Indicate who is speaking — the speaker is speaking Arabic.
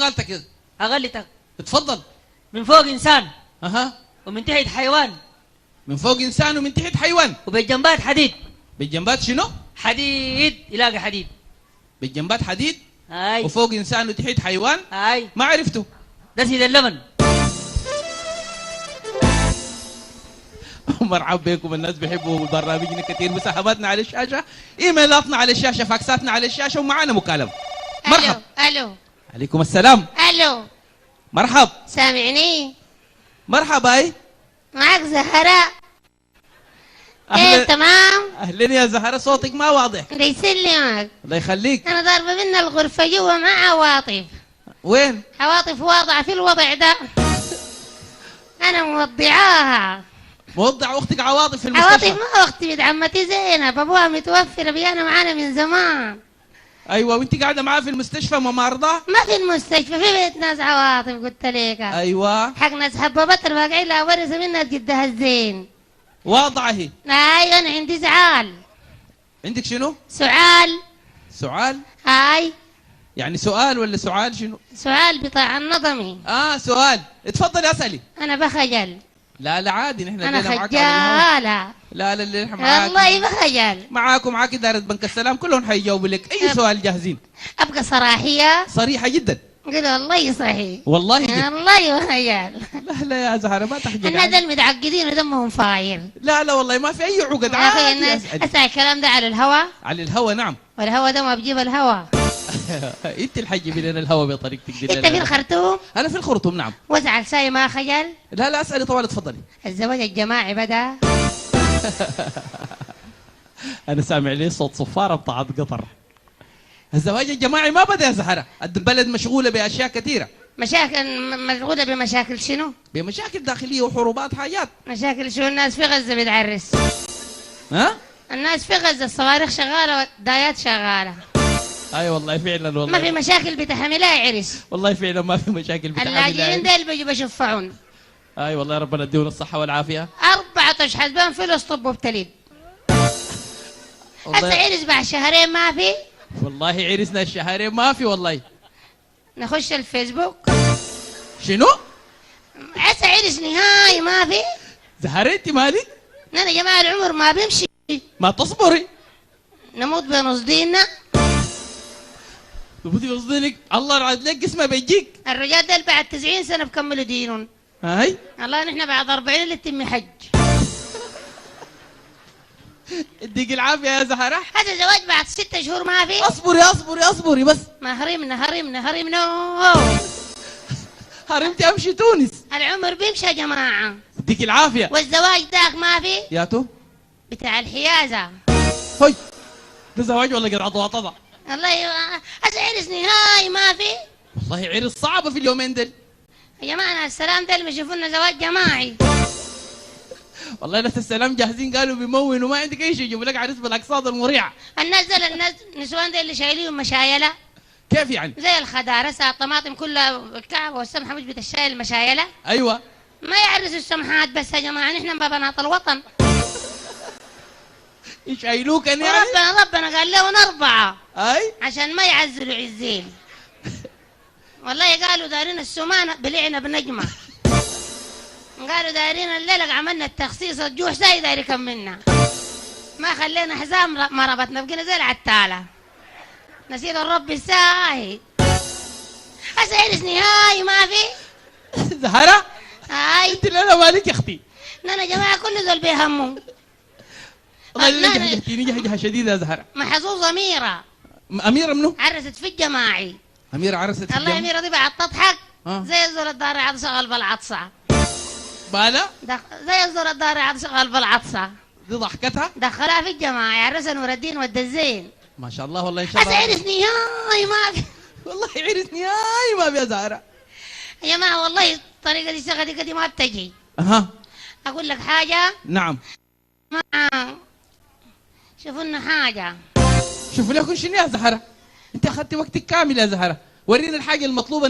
Speaker 1: غلطك كده؟
Speaker 2: اغلطك.
Speaker 1: اتفضل.
Speaker 2: من فوق انسان
Speaker 1: اها.
Speaker 2: ومن تحت حيوان.
Speaker 1: من فوق انسان ومن تحت حيوان.
Speaker 2: وبالجنبات حديد.
Speaker 1: بالجنبات شنو؟
Speaker 2: حديد، يلاقي حديد.
Speaker 1: بالجنبات حديد.
Speaker 2: اي.
Speaker 1: وفوق انسان وتحت حيوان.
Speaker 2: اي.
Speaker 1: ما عرفته.
Speaker 2: ده سيد اللبن.
Speaker 1: مرحبا بكم. الناس بيحبوا برنامجنا كثير. مساهماتنا على الشاشه، ايميلاتنا على الشاشه، فاكساتنا على الشاشه، ومعانا مكالمه. مرحبا.
Speaker 3: الو.
Speaker 1: عليكم السلام.
Speaker 3: الو.
Speaker 1: مرحب.
Speaker 3: سامعني؟
Speaker 1: مرحبا. اي
Speaker 3: معك زهراء. ايه تمام.
Speaker 1: اهلا يا زهره، صوتك ما واضح.
Speaker 3: الله يسلمك.
Speaker 1: الله يخليك.
Speaker 3: انا ضاربه منا الغرفه جوا مع عواطف.
Speaker 1: وين؟
Speaker 3: عواطف واضعه في الوضع ده. انا موضعاها.
Speaker 1: موضع اختك عواطف في المستشفى.
Speaker 3: عواطف ما اختي، بنت عمتي زينب، ابوها متوفر، بيانا معانا من زمان.
Speaker 1: ايوه، وانت قاعده معاه في المستشفى ممرضه؟
Speaker 3: ما في المستشفى، في بيت ناس عواطف قلت لك.
Speaker 1: ايوه.
Speaker 3: حق ناس حبابات الواقعين لا ورث منها جدها الزين.
Speaker 1: واضعه هي.
Speaker 3: ايوه انا عندي زعال.
Speaker 1: عندك شنو؟
Speaker 3: سعال.
Speaker 1: سعال؟
Speaker 3: هاي.
Speaker 1: يعني سؤال ولا سعال شنو؟
Speaker 3: سؤال بتاع النظمي.
Speaker 1: سؤال. اتفضلي اسالي.
Speaker 3: انا بخجل.
Speaker 1: لا عادي، نحن
Speaker 3: انا
Speaker 1: الليلة معاك على الهواء.
Speaker 3: خجالة.
Speaker 1: لا اللي نحن معاك.
Speaker 3: والله بخجل.
Speaker 1: معاك إدارة بنك السلام، كلهم حيجاوبوا لك أي سؤال جاهزين.
Speaker 3: ابقى صراحية.
Speaker 1: صريحة جدا.
Speaker 3: قل والله صحيح.
Speaker 1: والله جدا.
Speaker 3: والله بخجل.
Speaker 1: لا يا زهرة ما تحجج.
Speaker 3: الناس المتعقدين ودمهم فاير.
Speaker 1: لا والله ما في أي عقد.
Speaker 3: يا اخي الناس اسمع الكلام ده على الهوا.
Speaker 1: على الهوا نعم.
Speaker 3: والهوا ده ما بجيب الهوا.
Speaker 1: انت الحجي لنا الهوا بطريقتك دي.
Speaker 3: انت في الخرطوم؟
Speaker 1: انا في الخرطوم نعم.
Speaker 3: وزعل ساي ما خجل؟
Speaker 1: لا اسالي طوال، اتفضلي.
Speaker 3: الزواج الجماعي بدا.
Speaker 1: انا سامع لي صوت صفاره بتاعت قطر. الزواج الجماعي ما بدا يا زهره، البلد مشغوله باشياء كثيره.
Speaker 3: مشاكل مشغولة بمشاكل شنو؟
Speaker 1: بمشاكل داخليه وحروبات حاجات.
Speaker 3: مشاكل شنو؟ الناس في غزة بتعرس.
Speaker 1: ها؟
Speaker 3: الناس في غزة الصواريخ شغالة والدايات شغالة.
Speaker 1: اي والله فعلا والله.
Speaker 3: ما في مشاكل بتحملها عرس.
Speaker 1: والله فعلا ما في مشاكل بتحملها.
Speaker 3: اللاجئين ديل بيجوا بيشفعون.
Speaker 1: اي والله ربنا يديهم الصحة والعافية.
Speaker 3: 4 أشهر بين فلوس طب وبتليد. هسه عرس بعد شهرين ما في؟
Speaker 1: والله عرسنا الشهرين ما في والله.
Speaker 3: نخش الفيسبوك.
Speaker 1: شنو؟
Speaker 3: هسه عرس نهائي ما في؟
Speaker 1: زهرة انت مالك؟
Speaker 3: يا جماعة العمر ما بيمشي.
Speaker 1: ما تصبري.
Speaker 3: نموت بنص ديننا.
Speaker 1: تموتي بنص دينك؟ الله يرعد لك اسمه بيجيك.
Speaker 3: الرجال ديل بعد 90 سنة بكملوا دينهم.
Speaker 1: هاي.
Speaker 3: الله نحن بعد 40 اللي تتم حج.
Speaker 1: اديك العافية يا زهرة.
Speaker 3: هذا زواج بعد 6 شهور ما في؟
Speaker 1: اصبري بس.
Speaker 3: ما هرمنا.
Speaker 1: هرمتي امشي تونس.
Speaker 3: العمر بيمشي يا جماعة.
Speaker 1: اديك العافية.
Speaker 3: والزواج داك ما في؟
Speaker 1: ياتو
Speaker 3: بتاع الحيازة.
Speaker 1: هاي. ده زواج ولا قرعة وطبع؟
Speaker 3: والله هسه عرس نهائي ما في؟
Speaker 1: والله عرس صعبة في اليومين دول.
Speaker 3: يا جماعة السلام ده اللي بيشوفوا لنا زواج جماعي.
Speaker 1: والله ناس السلام جاهزين قالوا بيمونوا، ما عندك اي شيء، يجيبوا لك عريس بالاقساط المريعة.
Speaker 3: الناس نسوان دي اللي شايلين مشايلة.
Speaker 1: كيف يعني؟
Speaker 3: زي الخضار الطماطم كلها الكعبة والسمحة مش بتشايل المشايلة.
Speaker 1: ايوه.
Speaker 3: ما يعرسوا السمحات بس يا جماعة، نحن بنات الوطن.
Speaker 1: يشايلوك يعني؟
Speaker 3: ربنا قال لهم 4
Speaker 1: اي
Speaker 3: عشان ما يعزلوا عزين. والله قالوا دارين السمان بلعنا بنجمة. قالوا دارين الليلة عملنا التخصيص الجوح زي داير كملنا. ما خلينا حزام ما ربطنا، بقينا زي العتالة. نسيت الرب الساهي. هسه عرس نهائي ما في؟
Speaker 1: زهرة؟
Speaker 3: هاي.
Speaker 1: انت الليلة مالك يا اختي؟
Speaker 3: يا جماعة كل ذول بيهموا.
Speaker 1: والله جهجتيني جهجة شديدة يا زهرة.
Speaker 3: محظوظة أميرة.
Speaker 1: أميرة منو؟
Speaker 3: عرست في الجماعي.
Speaker 1: أميرة عرست في
Speaker 3: الله أميرة دي بعد تضحك زي الزول الدار عاد شغال بالعطسة.
Speaker 1: بالا؟
Speaker 3: زي الزول الدار عاد شغال بالعطسة.
Speaker 1: دي ضحكتها؟
Speaker 3: دخلها في الجماعة، عرس نور الدين والدزين.
Speaker 1: ما شاء الله والله إن شاء الله.
Speaker 3: هسه عرس نهائي ما في.
Speaker 1: والله عرس نهائي ما في يا زهرة.
Speaker 3: يا جماعة والله الطريقة دي شغلة دي ما بتجي. أقول لك حاجة؟
Speaker 1: نعم.
Speaker 3: شوفوا لنا حاجة.
Speaker 1: شوفوا لكم شنو يا زهرة؟ أنت أخذتي وقتك كامل يا زهرة، ورينا الحاجة المطلوبة.